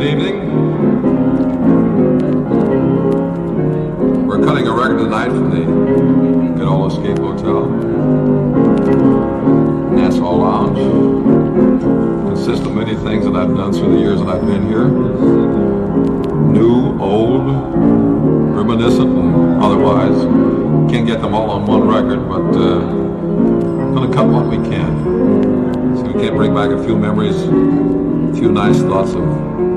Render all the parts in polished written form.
evening. We're cutting a record tonight from the good old Escape Hotel. Dance Hall Lounge. Consists of many things that I've done through the years that I've been here. New, old, reminiscent, and otherwise. Can't get them all on one record, but gonna cut what we can. So we can bring back a few memories, a few nice thoughts of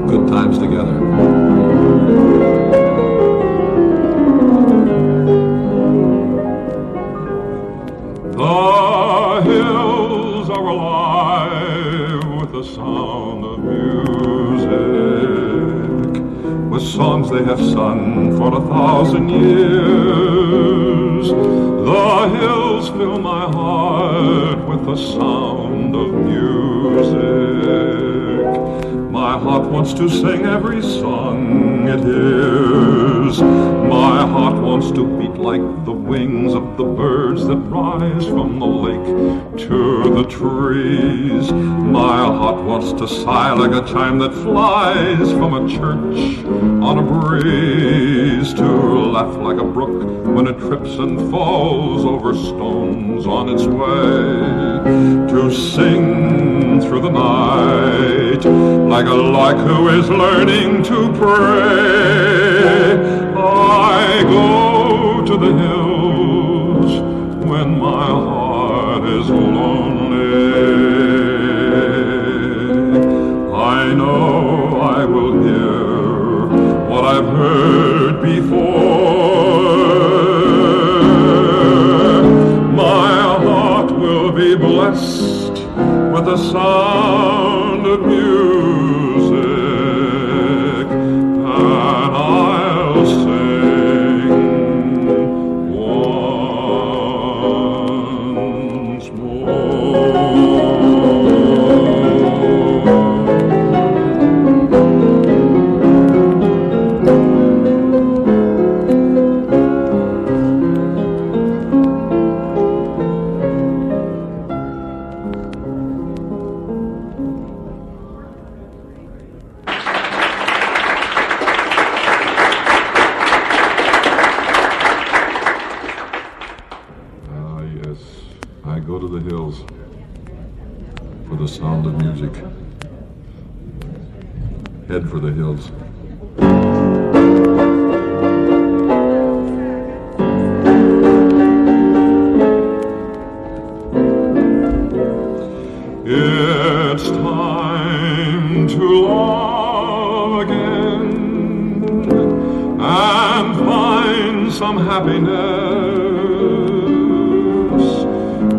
good times together. The hills are alive with the sound of music, with songs they have sung for 1,000 years. The hills fill my heart with the sound of music. My heart wants to sing every song it hears. My heart wants to beat like the wings of the birds that rise from the lake to the trees. My heart wants to sigh like a chime that flies from a church on a breeze, to laugh like a brook when it trips and falls over stones on its way, to sing through the night like a lark who is learning to pray. I go to the hills when my heart is lonely. I know I will hear what I've heard before. My heart will be blessed with the sound of music, and I'll sing once more. I go to the hills for the sound of music. Head for the hills. It's time to love again and find some happiness.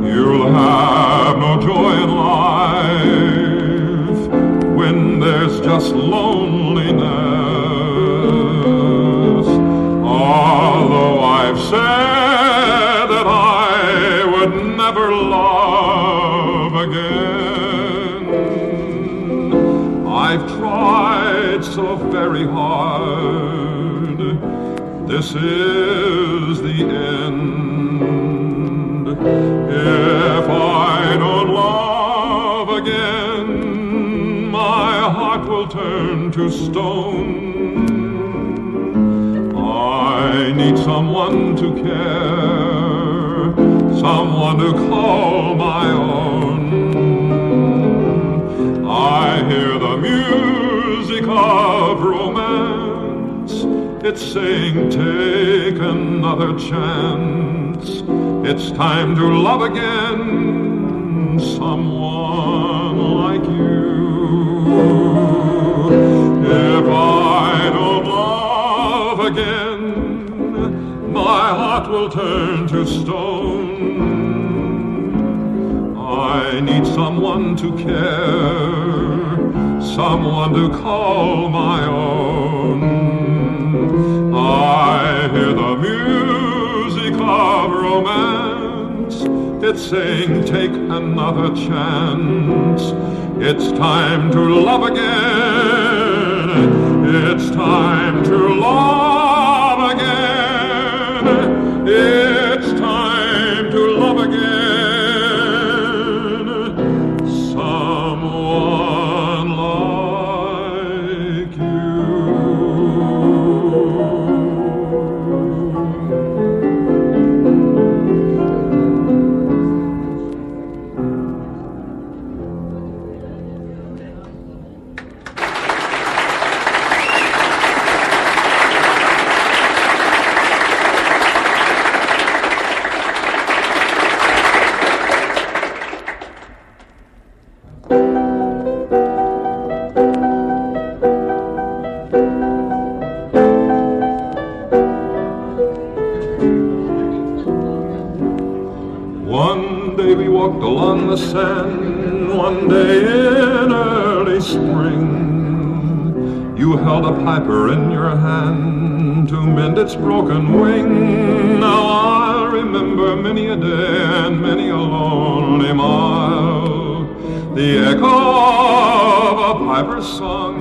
You'll have no joy in life when there's just loneliness. Although I've said that I would never love again, I've tried so very hard. This is the end. If I don't love again, my heart will turn to stone. I need someone to care, someone to call my own. I hear the music of romance. It's saying, take another chance. It's time to love again, someone like you. If I don't love again, my heart will turn to stone. I need someone to care, someone to call my own. I hear the music of romance. It's saying, take another chance. It's time to love again. It's time to love again. It's time to love again. Someone like you. sand one day in early spring. You held a piper in your hand to mend its broken wing. Now I remember many a day and many a lonely mile, the echo of a piper's song,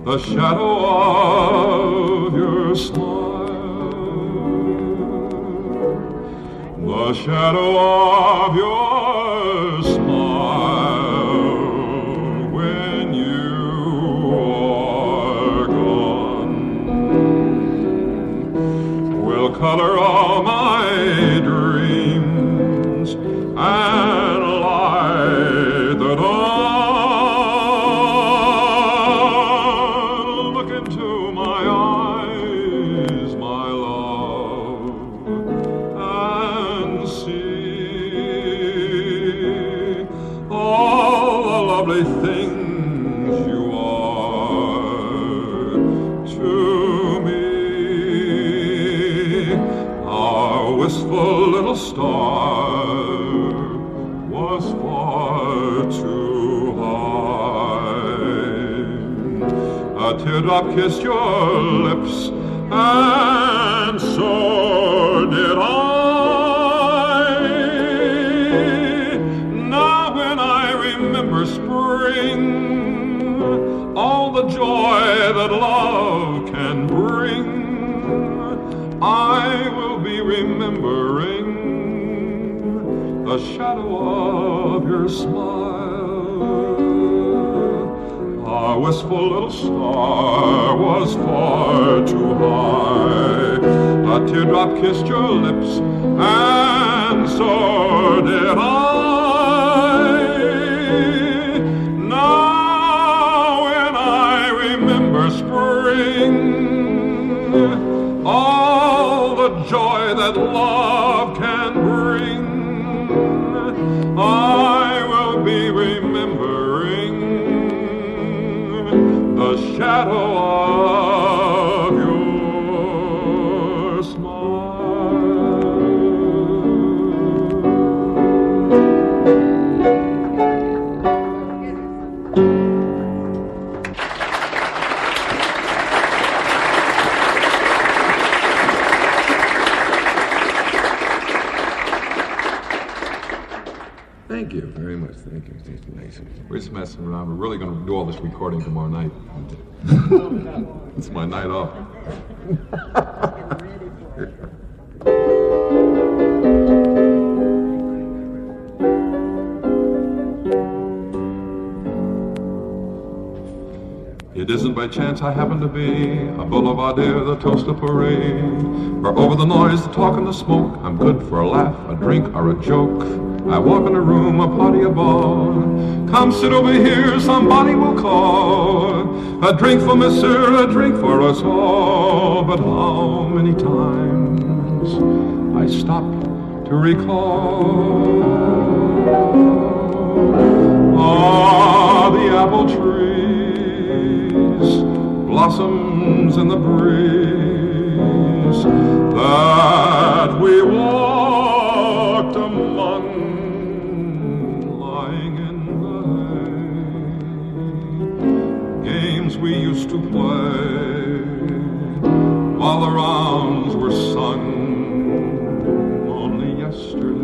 the shadow of your smile. The shadow of your smile when you are gone will color all my dreams and light the dawn. Look into my eyes, my love, and see all the lovely things you are to me. Our wistful little star was far too high. A teardrop kissed your lips, and so did I. Spring, all the joy that love can bring, I will be remembering the shadow of your smile. Our wistful little star was far too high. A teardrop kissed your lips, and so did I. All the joy that love can bring, I will be remembering the shadow of your smile. Thank you very much. Thank you. It's nice. We're just messing around. We're really going to do all this recording tomorrow night. It's my night off. It isn't by chance I happen to be a boulevardier, the toast of parade, where over the noise, the talk, and the smoke, I'm good for a laugh, a drink, or a joke. I walk in a room, a party, a bar. Come sit over here, somebody will call. A drink for monsieur, a drink for us all. But how many times I stop to recall? Ah, the apple trees, blossoms in the breeze that we walked among, lying in the hay. Games we used to play while the rounds were sung. Only yesterday,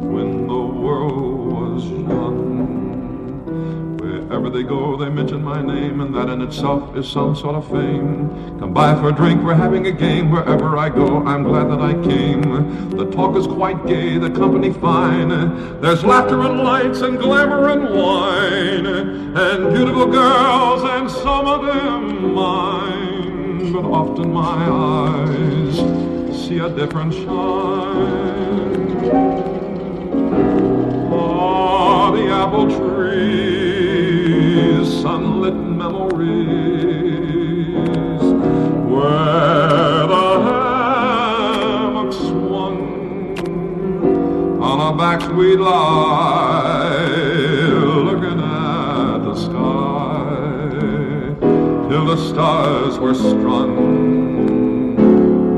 when the world was young. Wherever they go, they mention my name, and that in itself is some sort of fame. Come by for a drink, we're having a game. Wherever I go, I'm glad that I came. The talk is quite gay, the company fine. There's laughter and lights and glamour and wine, and beautiful girls, and some of them mine. But often my eyes see a different shine. Ah, the apple trees, sunlit memories, where the hammock swung. On our backs we'd lie, looking at the sky, till the stars were strung.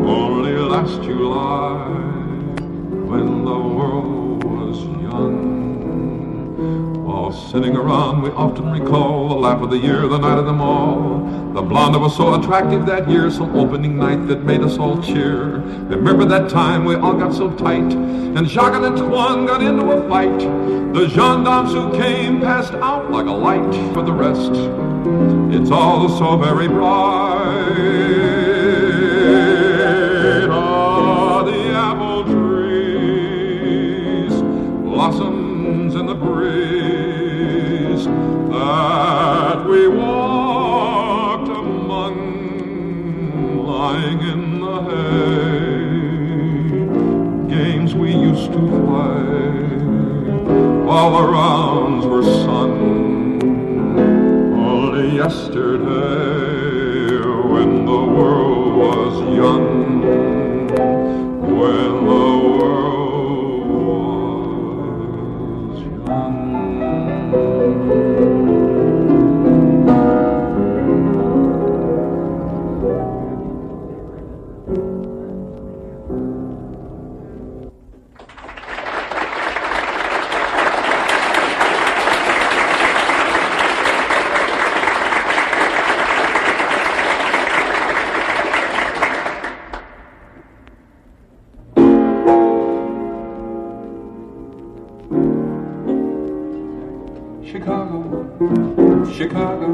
Only last July, when the world While sitting around, we often recall the laugh of the year, the night of them all. The blonde that was so attractive that year, some opening night that made us all cheer. Remember that time we all got so tight, and Jacques and Antoine got into a fight. The gendarmes who came passed out like a light. For the rest, it's all so very bright. Ah, the apple trees, blossoms in the breeze that we walked among, lying in the hay. Games we used to play while the rounds were sung. Only yesterday, when the world was young, when the world was young. Chicago, Chicago,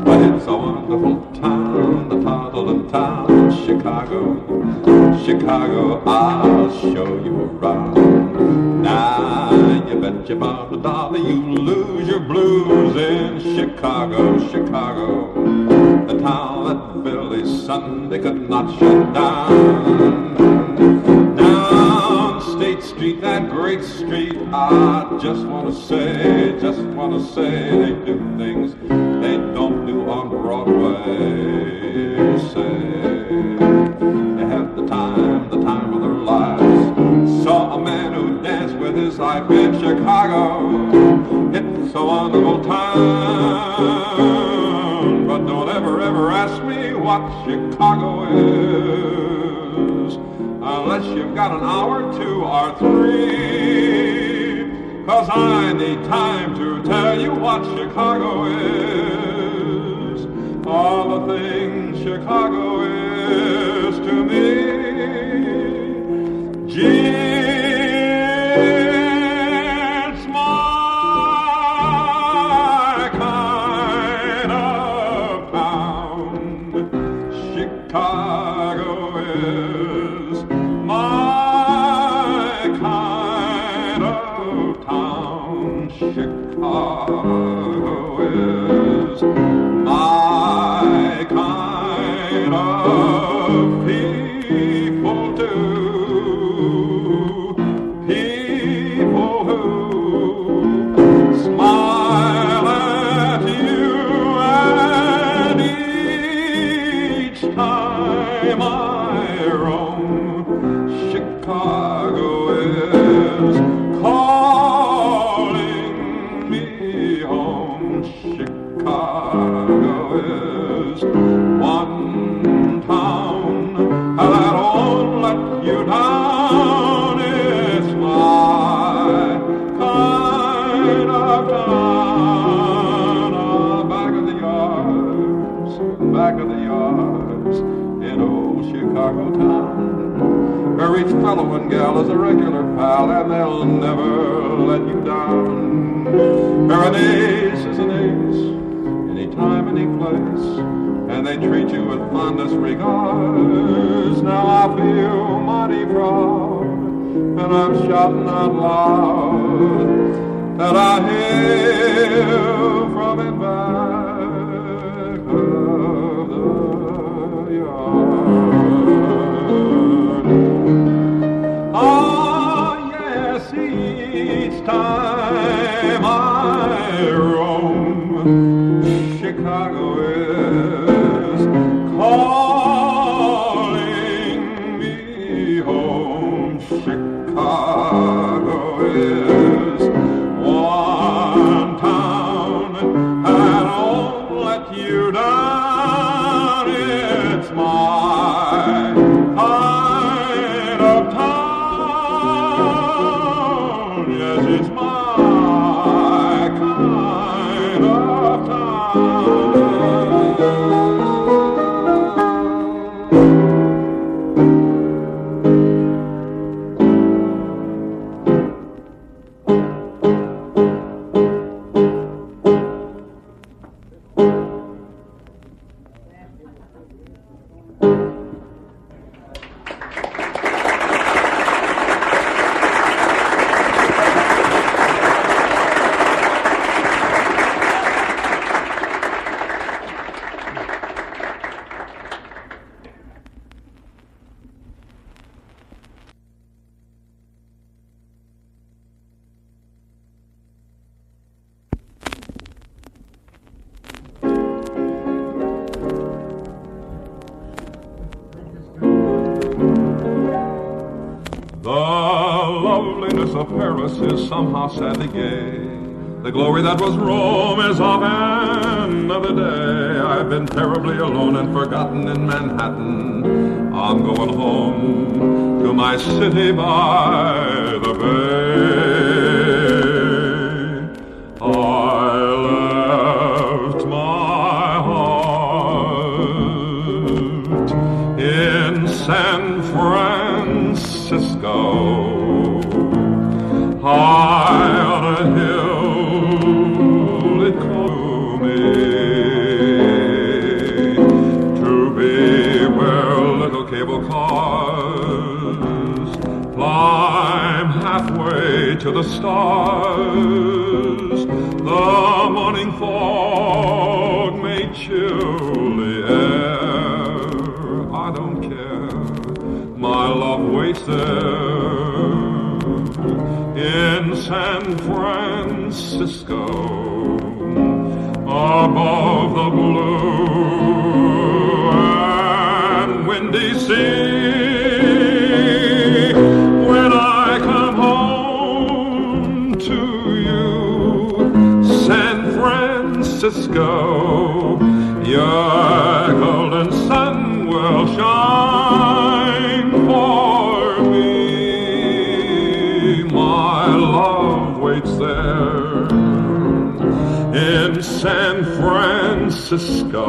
but it's a wonderful town, the toddling town. Chicago, Chicago, I'll show you around. Now you bet your bottom dollar you lose your blues in Chicago, Chicago, the town that Billy Sunday could not shut down. Down State Street, that great street, I just want to say they do things they don't do on Broadway. Say they had the time of their lives. Saw a man who danced with his life in Chicago. It's a wonderful town, but don't ever ask me what Chicago is, unless you've got an hour, 2 or 3, 'cause I need time to tell you what Chicago is, all the things Chicago is to me. Gee, it's my kind of town. Chicago is my kind of town. Chicago is my kind of people too. People who smile at you, and each time I roam, Chicago is calling me home. Chicago is one town that won't let you down. It's my kind of town. Back of the yards in old Chicago town, where each fellow and gal is a regular pal, and they'll never let you down. Where an ace is an ace, anytime, any place, and they treat you with fondest regards. Now I feel mighty proud, and I'm shouting out loud that I hail from it back of the yard. Ah, yes, each time I roam, Chicago is calling me home. Chicago is one town that won't let you down. It's my kind of town. Yes, it's my kind blues of Paris is somehow sadly gay. The glory that was Rome is of another day. I've been terribly alone and forgotten in Manhattan. I'm going home to my city by the bay. I left my heart in San Francisco, high on a hill it called me to be where little cable cars climb halfway to the stars. The morning fog may chill the air, I don't care, my love waits there in San Francisco, above the blue and windy sea. When I come home to you, San Francisco, your golden sun will shine for me. My love waits there in San Francisco,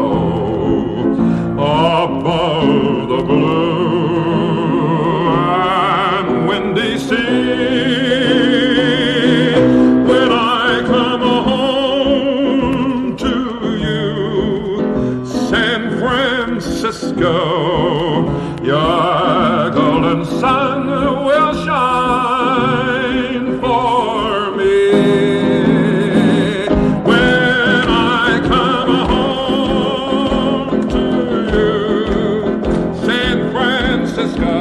above the blue and windy sea. When I come home to you, San Francisco, your golden sun will shine for me. When I come home to you, San Francisco,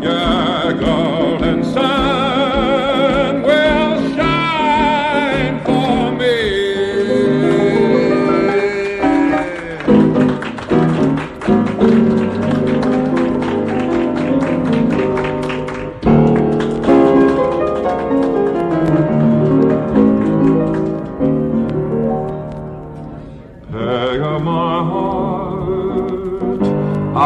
your golden sun will shine for me. Peg of my heart, I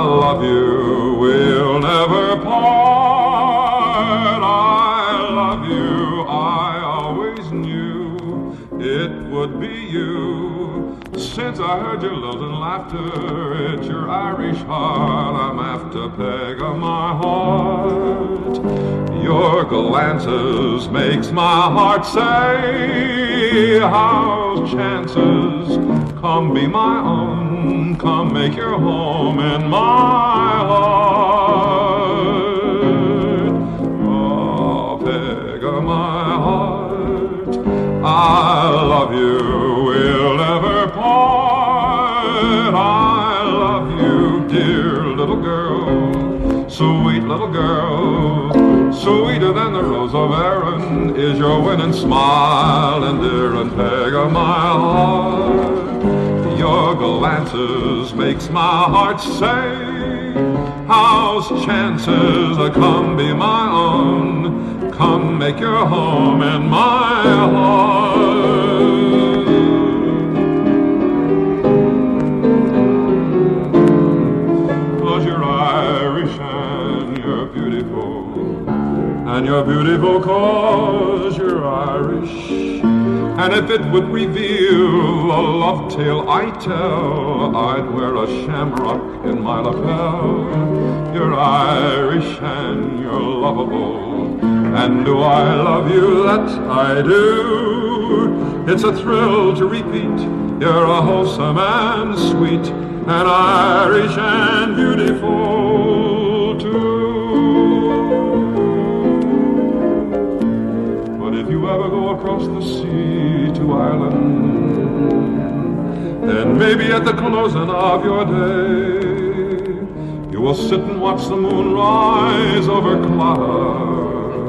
love you, we'll never part. I love you, I always knew it would be you. Since I heard your lilting laughter, it's your Irish heart I'm after. Peg of my heart, your glances makes my heart say, how's chances? Come be my own, come make your home in my heart. Oh, peg of my heart, I love you, we'll never part. I love you, dear little girl, sweet little girl. Sweeter than the rose of Erin is your winning smile, and dear and peg of my heart, your glances makes my heart say, how's chances? Come be my own, come make your home in my heart. 'Cause you're Irish and you're beautiful, and you're beautiful 'cause you're Irish. And if it would reveal a love tale I tell, I'd wear a shamrock in my lapel. You're Irish and you're lovable, and do I love you? That I do. It's a thrill to repeat, you're a wholesome and sweet, and Irish and beautiful too. If you ever go across the sea to Ireland, then maybe at the closing of your day, you will sit and watch the moon rise over Clara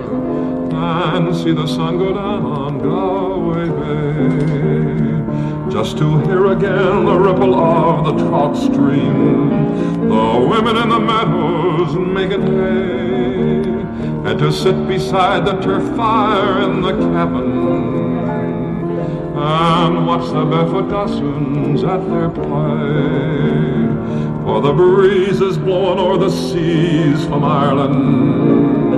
and see the sun go down on Galway Bay. Just to hear again the ripple of the trout stream, the women in the meadows making hay, and to sit beside the turf fire in the cabin and watch the barefoot gossoons at their play. For the breezes blowing o'er the seas from Ireland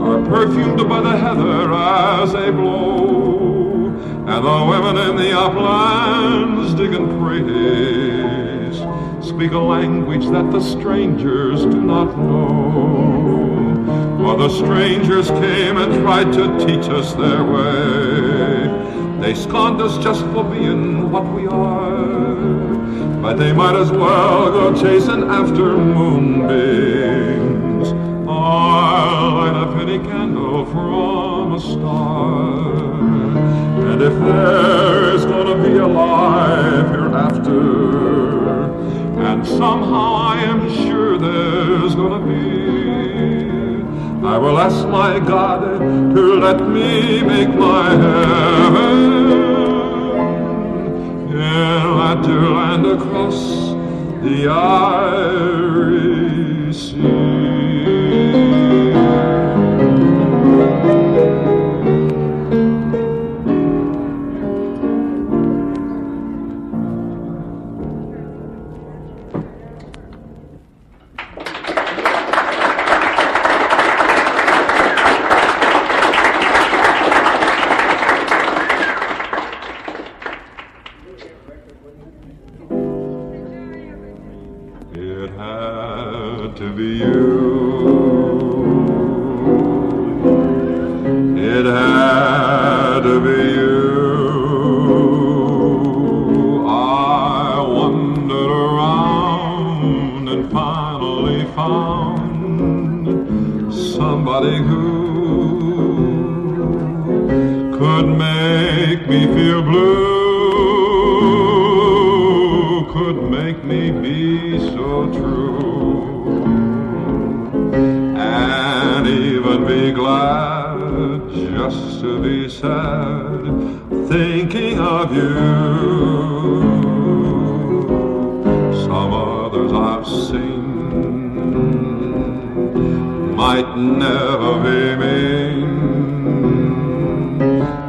are perfumed by the heather as they blow, and the women in the uplands digging praise speak a language that the strangers do not know. For the strangers came and tried to teach us their way. They scorned us just for being what we are, but they might as well go chasing after moonbeams or light a penny candle from a star. And if there's gonna be a life hereafter, and somehow I am sure there's gonna be, I will ask my God to let me make my heaven in that dear land across the Irish Sea. It had to be you. It had to be you. I wandered around and finally found somebody who could make me feel blue, could make me be so true, and even be glad just to be sad thinking of you. Some others I've seen might never be mean,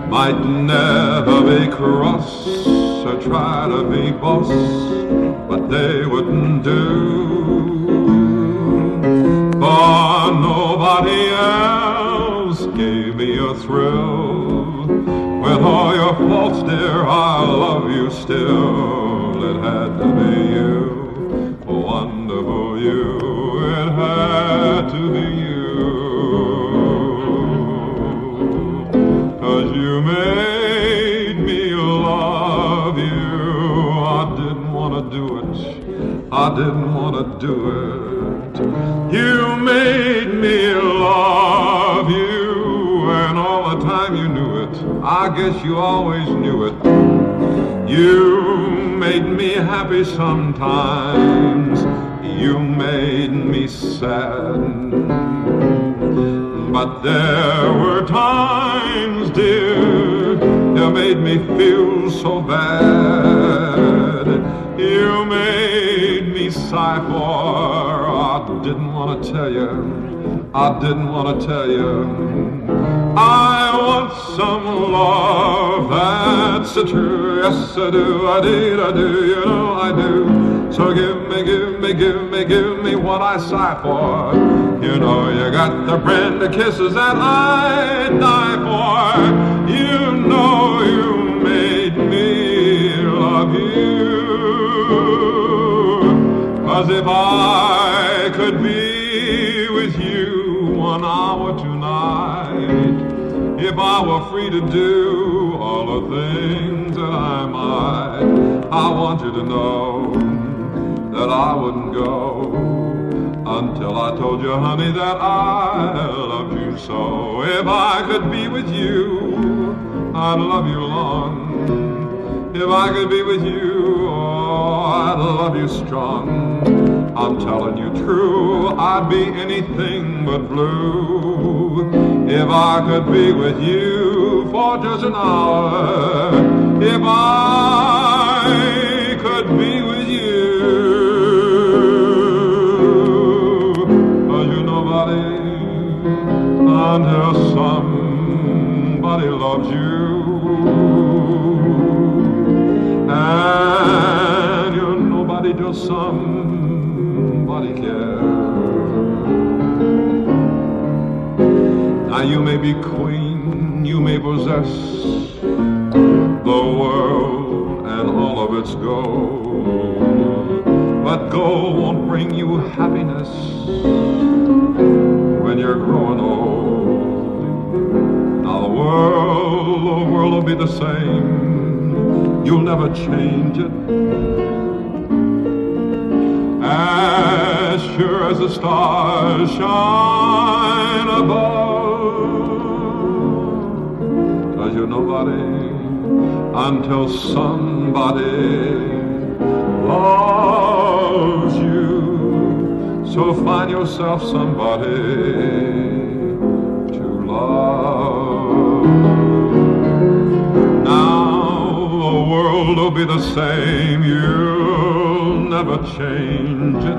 might never be cross or try to be boss, but they wouldn't do. For nobody else gave me a thrill. With all your faults, dear, I love you still. It had to be you, wonderful you. It had to be you, 'cause you made me love you. I didn't want to do it, I didn't want to do it. You made me love you, and all the time you knew it. I guess you always knew it. You made me happy sometimes, you made me sad, but there were times, dear, you made me feel so bad. You made me sigh for, I didn't want to tell you, I didn't want to tell you. I want some love, that's the truth, yes I do, I do, you know I do. So give me, give me, give me, give me what I sigh for. You know you got the brand of kisses that I'd die for. You know you made me love you. 'Cause if I could be with you 1 hour tonight, if I were free to do all the things that I might, I want you to know that I wouldn't go until I told you, honey, that I loved you so. If I could be with you, I'd love you long. If I could be with you, oh, I'd love you strong. I'm telling you true, I'd be anything but blue if I could be with you for just an hour. If I could be with you, 'cause you nobody, I nobody loves you, and you're nobody till somebody cares. Now you may be queen, you may possess the world and all of its gold, but gold won't bring you happiness when you're growing old. Now the world will be the same, you'll never change it, as sure as the stars shine above, 'cause you're nobody until somebody loves you. So find yourself somebody to love. Now the world will be the same, you'll never change it,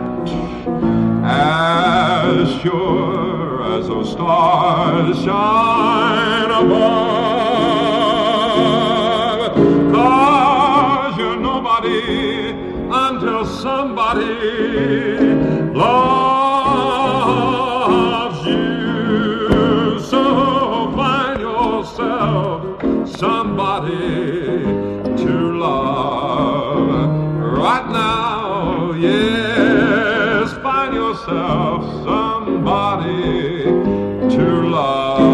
as sure as those stars shine above. 'Cause you're nobody until somebody loves you. So find yourself somebody to love right now. Yes, find yourself somebody to love.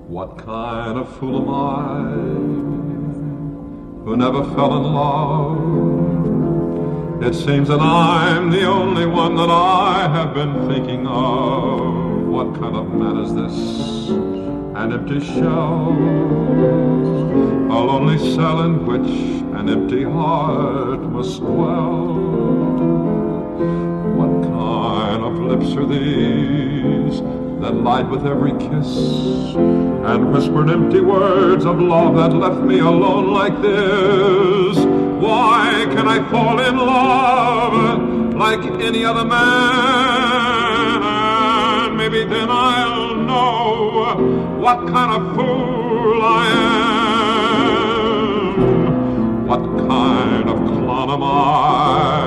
What kind of fool am I who never fell in love? It seems that I'm the only one that I have been thinking of. What kind of man is this? An empty shell, a lonely cell in which an empty heart must dwell. What kind of lips are these that lied with every kiss and whispered empty words of love that left me alone like this? Why can I fall in love like any other man? And maybe then I'll know what kind of fool I am. What kind of clown am I?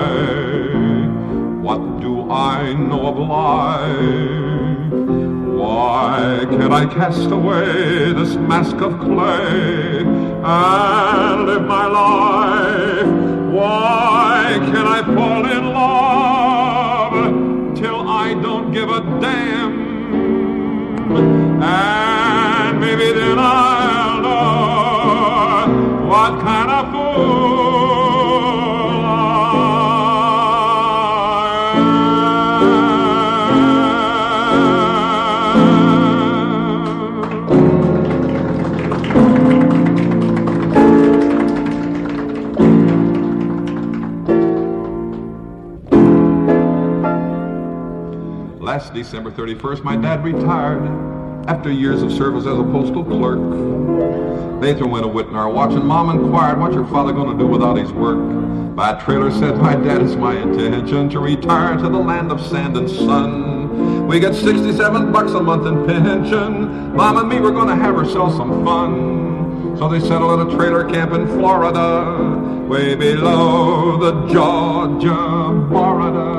What do I know of life? Why can't I cast away this mask of clay and live my life? Why can't I fall in love till I don't give a damn? And maybe then I'll know what kind of fool Last December 31st, my dad retired after years of service as a postal clerk. They threw in a Whitnall watch, and Mom inquired, "What's your father going to do without his work?" My trailer said, "My dad, it's my intention to retire to the land of sand and sun. We get $67 a month in pension. Mom and me, we're going to have ourselves some fun." So they settled at a trailer camp in Florida, way below the Georgia border.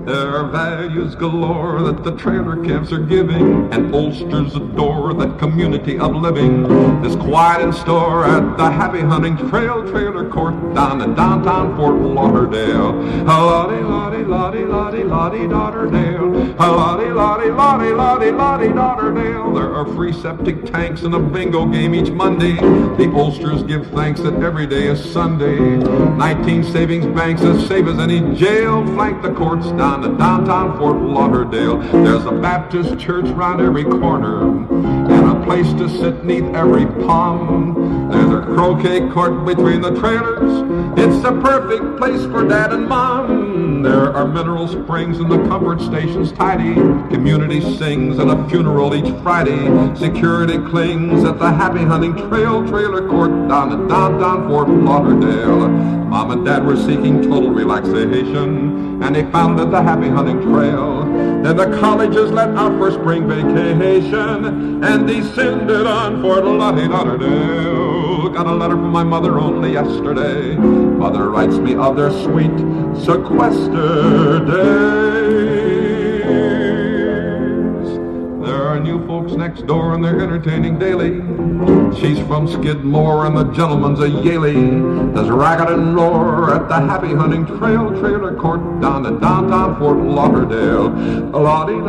There are values galore that the trailer camps are giving, and Ulster's adore that community of living. This quiet in store at the Happy Hunting Trail Trailer Court down in downtown Fort Lauderdale. Lottie, lottie, lottie, lottie, lottie, Lauderdale. Lottie, lottie, lottie, lottie, lottie, Lauderdale. There are free septic tanks and a bingo game each Monday. The Ulsters give thanks that every day is Sunday. 19 savings banks as safe as any jail flank the courts down to downtown Fort Lauderdale. There's a Baptist church round every corner and a place to sit neath every palm. There's a croquet court between the trailers. It's the perfect place for Dad and Mom. There are mineral springs and the comfort stations tidy. Community sings at a funeral each Friday. Security clings at the Happy Hunting Trail trailer court down in downtown Fort Lauderdale. Mom and Dad were seeking total relaxation, and they founded the Happy Hunting Trail. Then the colleges let out for spring vacation and descended on Fort Lauderdale. Got a letter from my mother only yesterday. Mother writes me of their sweet sequester days. There are new folks next door and they're entertaining daily. She's from Skidmore and the gentleman's a Yaley. There's racket and roar at the Happy Hunting Trail trailer court down in downtown Fort Lauderdale. Lottie,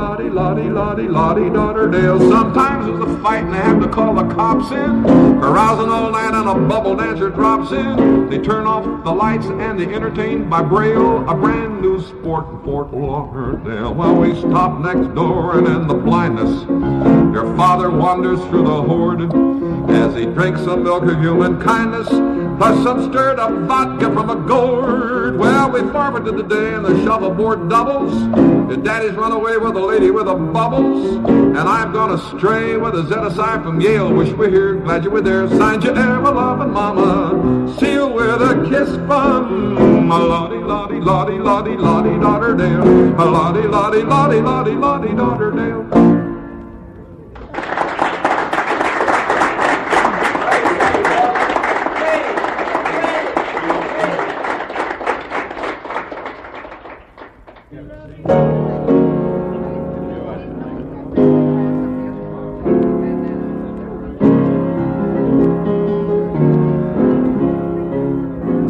Lauderdale. Sometimes there's a fight and they have to call the cops in. Carousing all night and a bubble dancer drops in. They turn off the lights and they entertain by Braille, a brand new sport in Fort Lauderdale. Well, we stop next door and in the blindness, your father wanders through the horde as he drinks some milk of human kindness, plus some stirred up vodka from a gourd. Well, we forfeited the day in the shuffleboard doubles. Your daddy's run away with a lady with a bubbles, and I've gone astray with a ZSI from Yale. Wish we're here, glad you were there. Signed you ever loving mama, sealed with a kiss from Lottie, Lauderdale. Lottie, Lauderdale.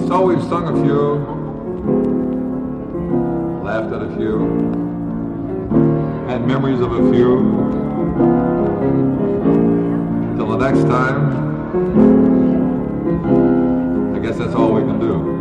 So we've sung a few, laughed at a few, had memories of a few. Till the next time, I guess that's all we can do.